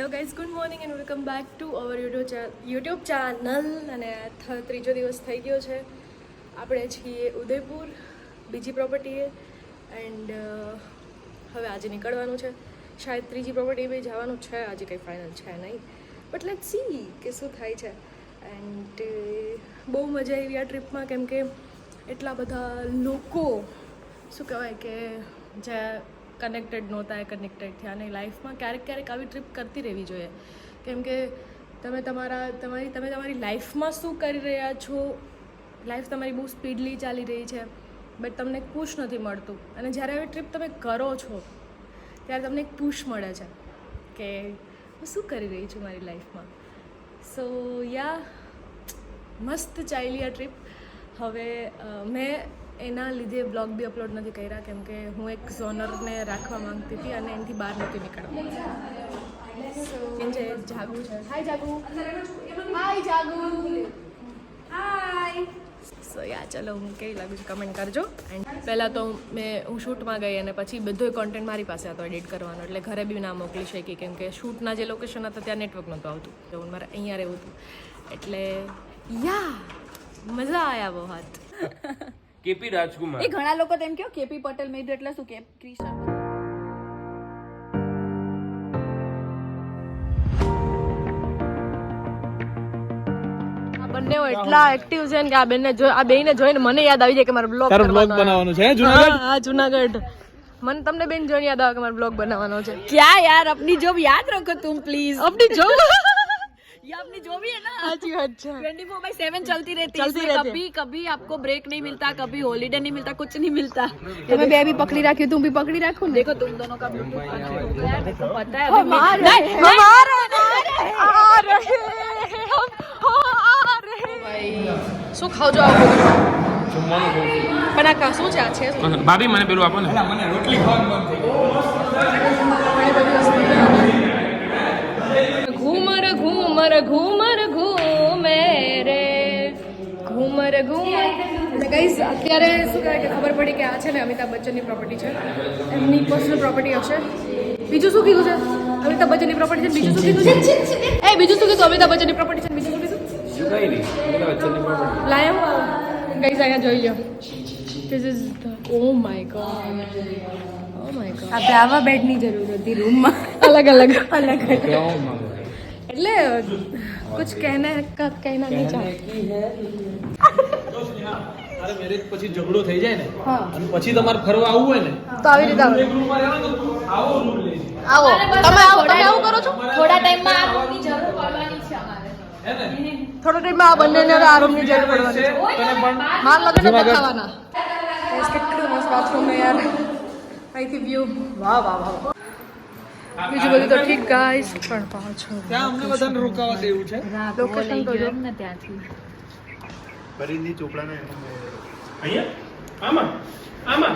Hello guys, good morning and welcome back to our YouTube channel. અને ત્રીજો દિવસ થઈ ગયો છે. આપણે છીએ ઉદયપુર બીજી પ્રોપર્ટીએ એન્ડ હવે આજે નીકળવાનું છે. શાયદ ત્રીજી પ્રોપર્ટી બી જવાનું છે, આજે કંઈ ફાઇનલ છે નહીં, બટ લેટ્સ સી કે શું થાય છે. એન્ડ બહુ મજા આવી આ ટ્રીપમાં, કેમ કે એટલા બધા લોકો શું કહેવાય કે જે કનેક્ટેડ નહોતા એ કનેક્ટેડ થયા. અને લાઈફમાં ક્યારેક ક્યારેક આવી ટ્રીપ કરતી રહેવી જોઈએ, કેમ કે તમે તમારી લાઈફમાં શું કરી રહ્યા છો. લાઈફ તમારી બહુ સ્પીડલી ચાલી રહી છે, બટ તમને એક પુશ નથી મળતું. અને જ્યારે આવી ટ્રીપ તમે કરો છો ત્યારે તમને એક પુશ મળે છે કે હું શું કરી રહી છું મારી લાઈફમાં. સો યા મસ્ત ચાલી આ ટ્રીપ. હવે મેં એના લીધે બ્લોગ બી અપલોડ નથી કર્યા, કેમ કે હું એક ઝોનરને રાખવા માંગતી હતી અને એનાથી બહાર નથી નીકળવા. જાગું છે. હાય જાગુ. હાય જાગુ. હાય. સો યા ચલો, હું કેવી લાગુ છું કમેન્ટ કરજો. એન્ડ પહેલાં તો હું શૂટમાં ગઈ અને પછી બધો કોન્ટેન્ટ મારી પાસે હતો એડિટ કરવાનો, એટલે ઘરે બી ના મોકલી શકી, કેમ કે શૂટના જે લોકેશન હતા ત્યાં નેટવર્ક નહોતું આવતું, તો મારે અહીંયા રહેવું હતું. એટલે યા મજા આવ્યા બહુ હાથ. કેપી રાજકુમાર એ ઘણા લોકો તેમ કહો કેપી પટેલ મેં કીધું એટલે શું કે ક્રિશન બંને એટલા એક્ટિવ છે ને કે આ બેને જોઈને મને યાદ આવી જાય કે મારો બ્લોગ બનાવવાનો છે જુનાગઢ. હા જુનાગઢ. મને તમને બેન જોઈને યાદ આવે કે મારો બ્લોગ બનાવવાનો છે. क्या यार अपनी जॉब याद रखो तुम प्लीज. अपनी जॉब ये अपनी जो भी है ना अच्छी अच्छा 24/7 चलती रहती है. चलती इसमें रहती है. कभी कभी आपको ब्रेक नहीं मिलता, कभी हॉलीडे नहीं मिलता, कुछ नहीं मिलता. तुम्हें भी अभी पकड़ी रखी, तुम भी पकड़ी रखो. देखो तुम दोनों का ब्लूटूथ यार देखो पता है अभी શું ખાવ છો આવો પણ આ શું છે? આ છે શું? ભાભી મને પેલું આપો ને. મને રોટલી ખાવાનું મન થઈ ઘૂમર ઘૂમર ઘૂમર ઘૂમે રે ઘૂમર ઘૂમર. ગાઈઝ અત્યારે શું કહેવાય કે ખબર પડી કે આ છે ને અમિતાભ બચ્ચનની પ્રોપર્ટી છે, એમની પર્સનલ પ્રોપર્ટી હશે. બીજું શું કીધું છે? અમિતાભ બચ્ચનની પ્રોપર્ટી છે. બીજું શું કીધું છે? બીજું શું કીધું? અમિતાભ બચ્ચનની પ્રોપર્ટી છે. બીજું શું કીધું? લાયા ગાઈઝ અહીંયા જોઈ લો. This is oh my god. આપણે આવા બેડની જરૂર હતી રૂમમાં. अलग अलग अलग એટલે कुछ कहना नहीं चाहती. અરે મેરેજ પછી ઝઘડો થઈ જાય ને, અને પછી તમારે ફરવા આવવું હોય ને તો આવી રીતે આવો. એક રૂમમાં રહેવાનું તો આવો રૂમ લે છે. આવો તમે આવું કરો છો. થોડા ટાઈમમાં આ રૂમની જરૂર પડવાની છે અમારે. હે ને થોડા ટાઈમમાં આ બંનેને હવે આ રૂમની જરૂર પડવાની છે. તને પણ માર લગન દેખાવાના. કેટલું મસ્ત બાથરૂમ છે યાર. અહીંથી વ્યૂ વાહ વાહ વાહ. બીજું બધું તો ઠીક ગાઈસ, પણ પાછો ત્યાં અમને બધાને રોકાવા દેવું છે. લોકેશન તો જો. પરિંદી ચોપડાના અહીંયા આમાં આમાં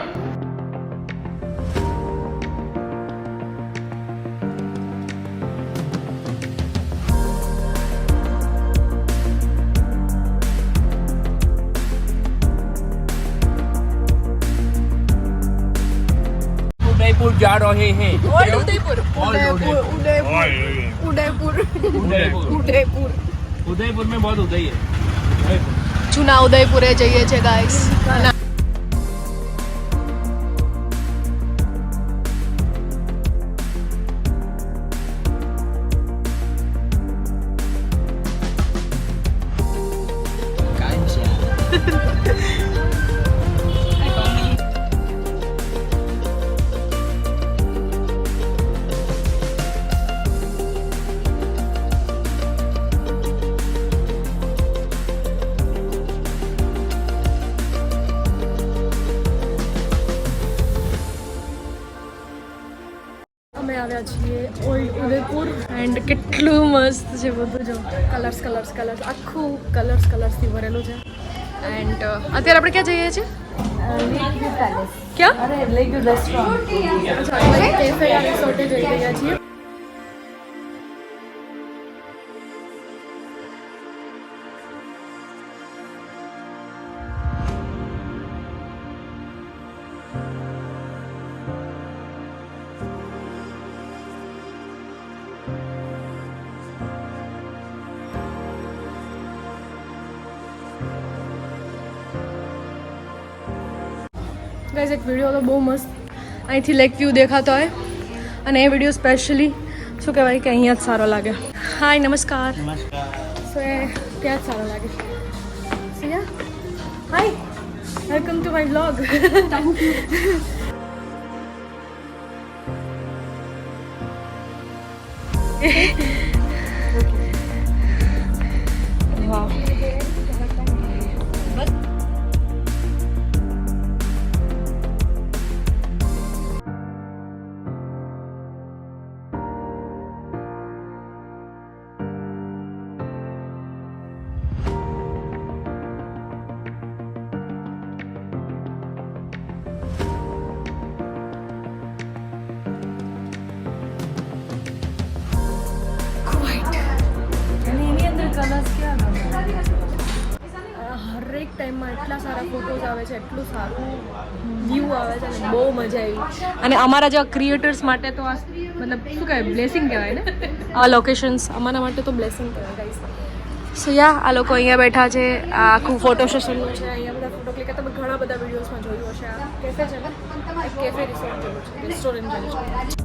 उदयपुर जा रहे हैं. ઉદયપુર ઉદયપુર ઉદયપુર ઉદયપુર उदयपुर में बहुत उदय है. જૂના ઉદયપુરે જઈએ છે ગાઈસ. અમે આવ્યા છીએ ઓલ્ડ ઉદયપુર એન્ડ કેટલું મસ્ત છે બધું. જો કલર્સ આખું કલર્સથી ભરેલું છે. એન્ડ અત્યારે આપણે ક્યાં જઈએ છીએ? ક્યાં? કેફે રિસોર્ટે જઈ રહ્યા છીએ. ગાઈઝ એક વિડીયો તો બહુ મસ્ત અહીંથી લેક વ્યૂ દેખાતો હોય અને એ વિડીયો સ્પેશિયલી શું કહેવાય કે અહીંયા જ સારો લાગે. હાય નમસ્કાર. સો એ ત્યાં જ સારો લાગે. Siya hi welcome to my vlog. Thank you. Wow. હરેક ટાઈમમાં એટલા સારા ફોટોઝ આવે છે, એટલું સારું વ્યૂ આવે છે અને બહુ મજા આવી. અને અમારા જેવા ક્રિએટર્સ માટે તો આ મતલબ શું કહેવાય બ્લેસિંગ કહેવાય ને આ લોકેશન્સ અમારા માટે તો બ્લેસિંગ કહેવાય ગાઈસ. સો યા આ લોકો અહીંયા બેઠા છે. આ આખું ફોટો સેશનનું છે. અહીંયા બધા ફોટો ક્લિક તમે ઘણા બધા વિડીયોઝમાં જોયું હશે. આ કેફે છે ને કેફે રિસોર્ટ જેવું છે, રેસ્ટોરન્ટ જેવું છે.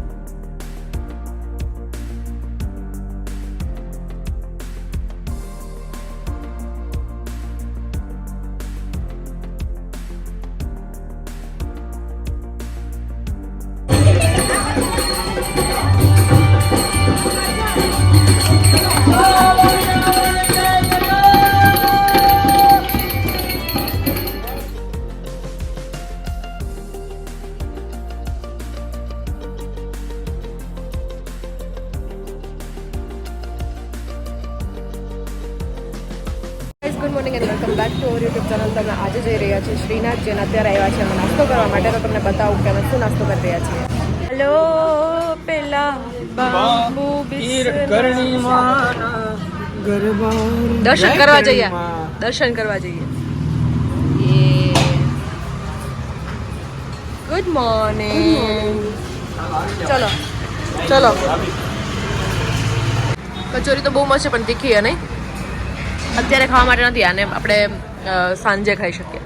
Good morning and welcome back to our YouTube channel. તમે આજે જઈ રહ્યા છીએ શ્રીનાથ જેને અત્યારે આવ્યા છે અમે નાસ્તો કરવા માટે. તો તમને બતાવું કે અમે શું નાસ્તો કરી રહ્યા છીએ. હેલો પેલા બાબુ દર્શન કરવા જઈએ. દર્શન કરવા જઈએ. Good morning. ચલો ચલો. કચોરી તો બહુ મસ્ત છે પણ તીખી છે નહીં. અત્યારે ખાવા માટે નથી, આને આપણે સાંજે ખાઈ શકીએ.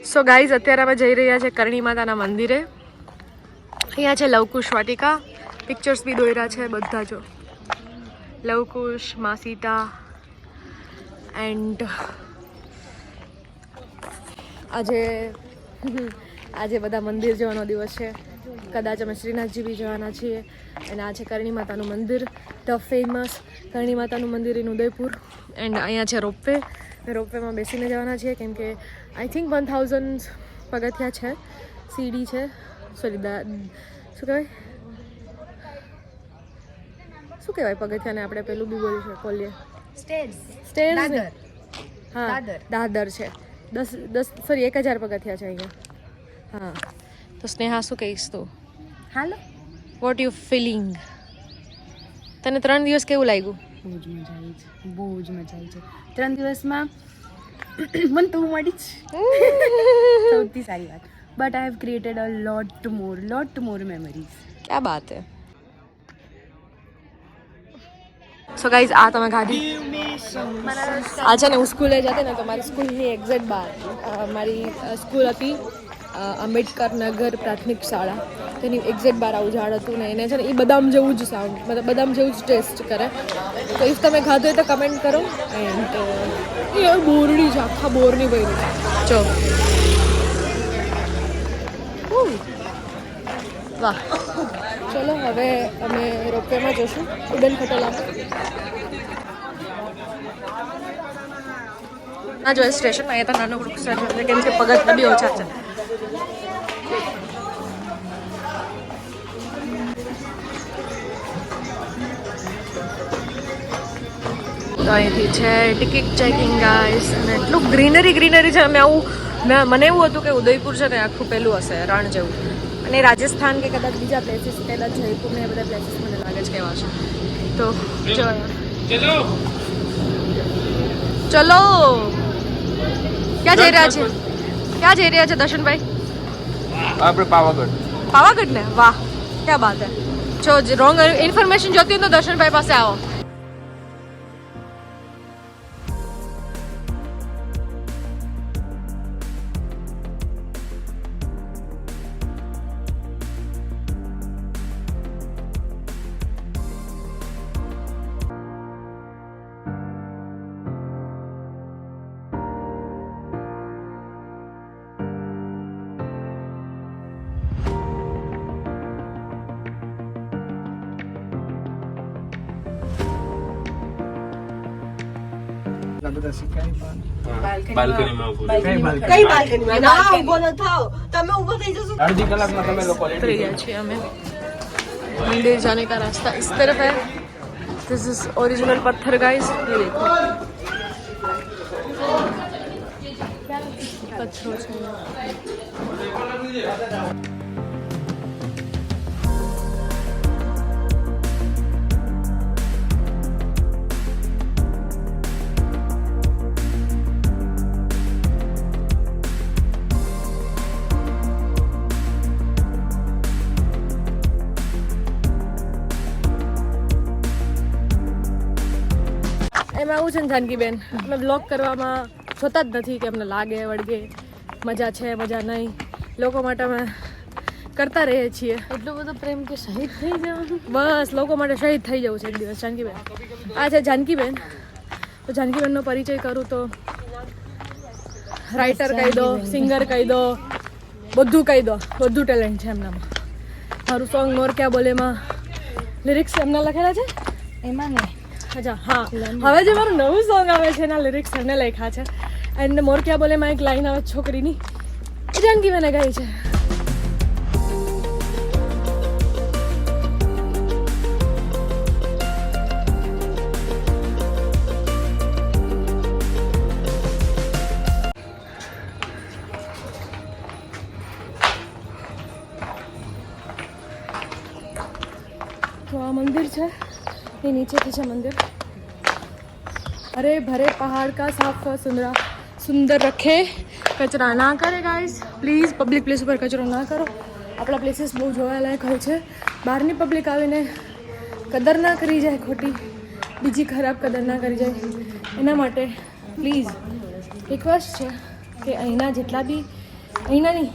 સો ગાઈઝ અત્યારે અમે જઈ રહ્યા છે કરણી માતાના મંદિરે. અહીંયા છે લવકુશ વાટિકા. પિક્ચર્સ બી દોર્યા છે બધા. જો લવકુશ, મા સીતા એન્ડ આજે બધા મંદિર જવાનો દિવસ છે. કદાચ અમે શ્રીનાથજી બી જવાના છીએ. અને આ છે કરણી માતાનું મંદિર, ધ ફેમસ કરણી માતાનું મંદિર ઇન ઉદયપુર. એન્ડ અહીંયા છે રોપવે. રોપવેમાં બેસીને જવાના છીએ કેમ કે આઈ થિંક 1000 પગથિયા છે. સીડી છે, સોરી શું કહેવાય પગથિયાને આપણે પેલું બી બોલી છે બોલીએ સ્ટેર્સ. હા દાદર છે. 1000 પગથિયા છે અહીંયા. હા તો સ્નેહા શું કહીશ તું? હાલો. What you feeling? તને 3 દિવસ કેવું લાગ્યું? બહુ જ મજા આવી છે 3 દિવસમાં. મને તું મળી જ સૌથી સારી વાત. But I have created a lot more memories. ક્યા બાત હે. સો ગાઈઝ આ તમે ખાધી. આ છે ને હું સ્કૂલે જતી ને તો મારી સ્કૂલની એક્ઝેક્ટ બહાર મારી સ્કૂલ હતી આંબેડકર નગર પ્રાથમિક શાળા. તેની એક્ઝેક્ટ બહાર આવું ઝાડ હતું ને એને છે ને એ બદામ જેવું જ સાઉન્ડ મતલબ બદામ જેવું જ ટેસ્ટ કરે. તો ઇફ તમે ખાધું હોય તો કમેન્ટ કરો. એન્ડ એ બોરડી છે, આખા બોરની ભરી જો. વાહ. ચલો હવે અમે રોપવેમાં જશું ઉડન ખટોલામાં. ના જો સ્ટેશન અહીંયા તો નાનું સ્ટેશન છે કેમ કે પગથિયા બી ઓછા છે. તો અહીંથી છે ટિકિટ ચેકિંગ ગાઈસ. અને એટલું ગ્રીનરી છે. મને એવું હતું કે ઉદયપુર છે ને આખું પેલું હશે રણ જેવું. અને રાજસ્થાન કે કદાચ બીજા પ્લેસીસ કદાચ જયપુર ને એ બધા પ્લેસીસ મને લાગે છે કેવા છે તો ચલો ચલો ક્યાં જઈ રહ્યા છે દર્શનભાઈ આપણે પાવાગઢ પાવાગઢ ને વાહ ક્યાં બાત હે જો રોંગ ઇન્ફોર્મેશન જોતી હોય તો દર્શનભાઈ પાસે આવો બાલ્કનીમાં ઊભું છે. કઈ બાલ્કનીમાં ના ઊભો ન થાવ તમે ઊભો થઈ જશો અડધી કલાકમાં તમે લોકો उतरी गए છીએ અમે मंदिर जाने का रास्ता इस तरफ है दिस इज ओरिजिनल पत्थर गाइस ये देखो पत्थरों से એમાં આવું છે ને જાનકીબેન અમે બ્લોગ કરવામાં જોતા જ નથી કે અમને લાગે વળગે મજા છે મજા નહીં લોકો માટે અમે કરતા રહીએ છીએ એટલો બધો પ્રેમ કે શહીદ થઈ જવાનું. બસ લોકો માટે શહીદ થઈ જવું છે એક દિવસ જાનકીબેન આ છે જાનકીબેન તો જાનકીબેનનો પરિચય કરું તો રાઇટર કહી દો સિંગર કહી દો બધું કહી દો બધું ટેલેન્ટ છે એમનામાં મારું સોંગ મોર ક્યાં બોલેમાં લિરિક્સ એમના લખેલા છે એમાં ને અચ્છા હા હવે જે મારું નવું સોંગ આવે છે એના લિરિક્સ એમને લખ્યા છે એન્ડ મોર ક્યાં બોલેમાં એક લાઈન આવે છોકરીની એ જાનકીબેને ગાઈ છે तो आ मंदिर है ये नीचे पीछे मंदिर हरे भरे पहाड़ का साफ सुंदरा सुंदर रखे कचरा ना करे गाइस प्लीज़ पब्लिक प्लेस पर कचरो ना करो अपना प्लेसेस बहुत જોવાલાયક હોય છે બહારની પબ્લિક આવીને કદર ના કરી જાય ખોટી બીજી ખરાબ કદર ના કરી જાય એના માટે પ્લીઝ રિક્વેસ્ટ છે કે અહીંના જેટલા બી અહીંના નહીં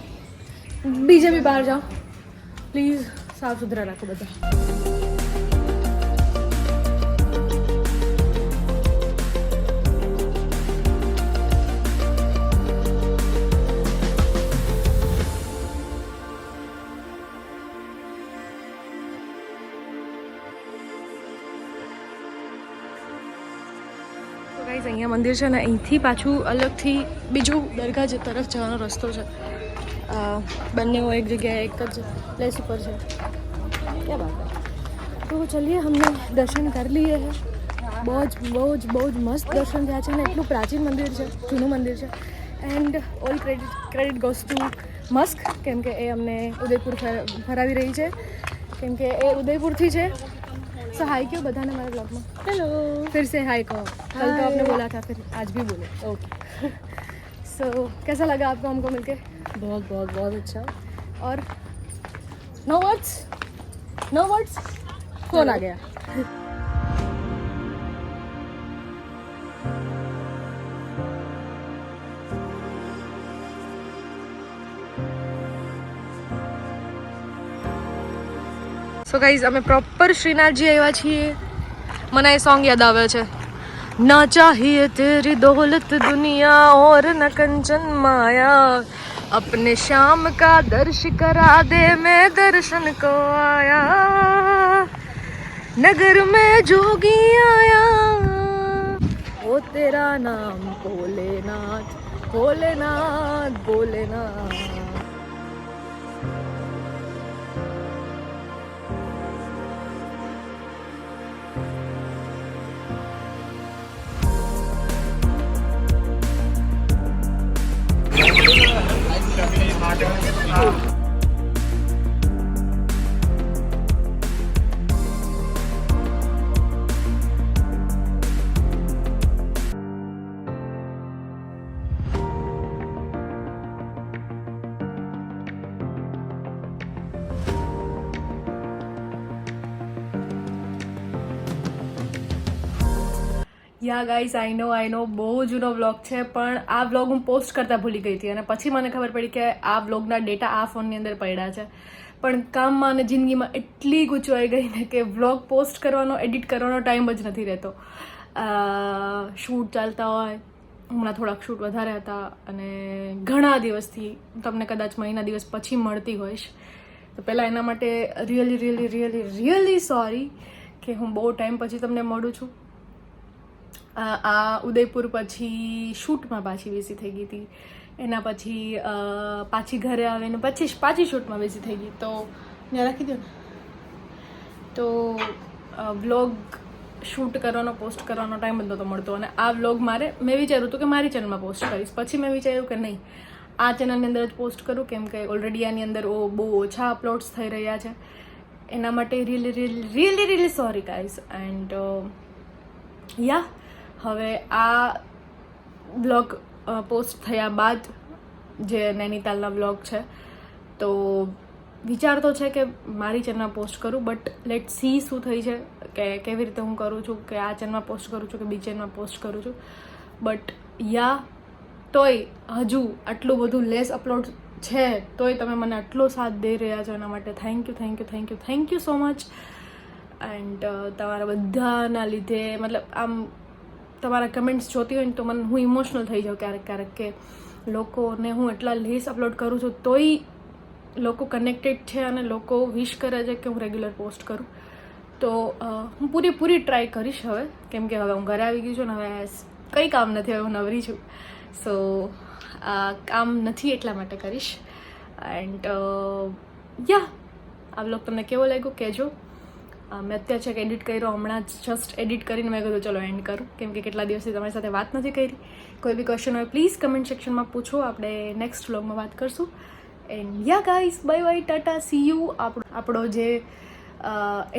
બીજે બી બહાર જાઓ પ્લીઝ સાફ સુથરા રાખો બધા ગાઈઝ અહીંયા મંદિર છે ને અહીંથી પાછું અલગથી બીજું દરગાહ તરફ જવાનો રસ્તો છે બંને એક જગ્યાએ એક જ પ્લેસ ઉપર છે क्या बात है तो चलिए हमने दर्शन कर लिए हैं બહુ જ મસ્ત દર્શન થયા છે અને એટલું પ્રાચીન મંદિર છે જૂનું મંદિર છે and all credit goes to Musk કેમ કે એ અમને ઉદયપુર ફરાવી રહી છે કેમ કે એ ઉदयपुर છે सो हाई क्यों बताना हमारे ब्लॉग में हेलो फिर से हाई कहो कल तो आपने बोला था फिर आज भी बोले ओके सो कैसा लगा आपको हमको मिलके बहुत अच्छा और नो वर्ड्स फोन आ गया સો ગાઈઝ અમે પ્રોપર શ્રીનાથજી આવ્યા છીએ મને એ સોંગ યાદ આવે છે ના ચાહીએ તેરી દોલત દુનિયા ઓર ન કંચન માયા अपने श्याम का दर्श करा दे मैं दर्शन को आया नगर में जोगी आया वो तेरा नाम भोलेनाथ भोलेनाथ भोलेनाथ યા ગાઈઝ આઈ નો બહુ જૂનો વ્લોગ છે, પણ આ વ્લોગ હું પોસ્ટ કરતાં ભૂલી ગઈ હતી અને પછી મને ખબર પડી કે આ વ્લોગના ડેટા આ ફોનની અંદર પડ્યા છે. પણ કામમાં અને જિંદગીમાં એટલી ગૂંચવાઈ ગઈ ને કે વ્લોગ પોસ્ટ કરવાનો, એડિટ કરવાનો ટાઈમ જ નથી રહેતો. શૂટ ચાલતા હોય, હમણાં થોડાક શૂટ વધારે હતા અને ઘણા દિવસથી તમને કદાચ મહિના દિવસ પછી મળતી હોઈશ. તો પહેલાં એના માટે રિયલી સોરી કે હું બહુ ટાઈમ પછી તમને મળું છું. આ ઉદયપુર પછી શૂટમાં પાછી બિઝી થઈ ગઈ હતી, એના પછી પાછી ઘરે આવીને પાછી શૂટમાં બિઝી થઈ ગઈ. તો ત્યાં રાખી દો ને. તો વ્લોગ શૂટ કરવાનો, પોસ્ટ કરવાનો ટાઈમ જ નહોતો મળતો. અને આ વ્લોગ મેં વિચાર્યું હતું કે મારી ચેનલમાં પોસ્ટ કરીશ. પછી મેં વિચાર્યું કે નહીં, આ ચેનલની અંદર જ પોસ્ટ કરું, કેમ કે ઓલરેડી આની અંદર બહુ ઓછા અપલોડ્સ થઈ રહ્યા છે. એના માટે રિયલી સોરી ગાઈઝ. એન્ડ યા હવે આ બ્લોગ પોસ્ટ થયા બાદ જે નૈનીતાલના બ્લોગ છે, તો વિચાર તો છે કે મારી ચેનલમાં પોસ્ટ કરું, બટ લેટ સી શું થઈ છે, કે કેવી રીતે હું કરું છું, કે આ ચેનલમાં પોસ્ટ કરું છું કે બીજી ચેનલમાં પોસ્ટ કરું છું. બટ યા તોય હજુ આટલું બધું લેસ અપલોડ છે, તોય તમે મને આટલો સાથ દઈ રહ્યા છો, એના માટે thank you so much. And તમારા બધાના લીધે, મતલબ આમ તમારા કમેન્ટ્સ જોતી હોય ને તો હું ઇમોશનલ થઈ જાઉં ક્યારેક કે લોકોને હું એટલા લેસ અપલોડ કરું છું તોય લોકો કનેક્ટેડ છે અને લોકો વિશ કરે છે કે હું રેગ્યુલર પોસ્ટ કરું. તો હું પૂરી ટ્રાય કરીશ હવે, કેમ કે હવે હું ઘરે આવી ગઈ છું ને હવે કંઈ કામ નથી, હવે હું નવરી છું. સો કામ નથી એટલા માટે કરીશ. એન્ડ યા આ વ્લોગ તમને કેવો લાગ્યો કહેજો. મેં અત્યારે છે કે એડિટ કર્યો, હમણાં જ જસ્ટ એડિટ કરીને મેં કીધું ચલો એન્ડ કરું, કેમ કે કેટલા દિવસથી તમારી સાથે વાત નથી કરી. કોઈ બી ક્વેશ્ચન હોય પ્લીઝ કમેન્ટ સેક્શનમાં પૂછો, આપણે નેક્સ્ટ વ્લોગમાં વાત કરશું. And yeah guys, by Tata, C you. આપણો જે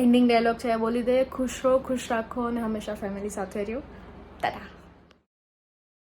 એન્ડિંગ ડાયલોગ છે એ બોલી દે, ખુશ રહો, ખુશ રાખો અને હંમેશા ફેમિલી સાથે રહ્યો. ટાટા.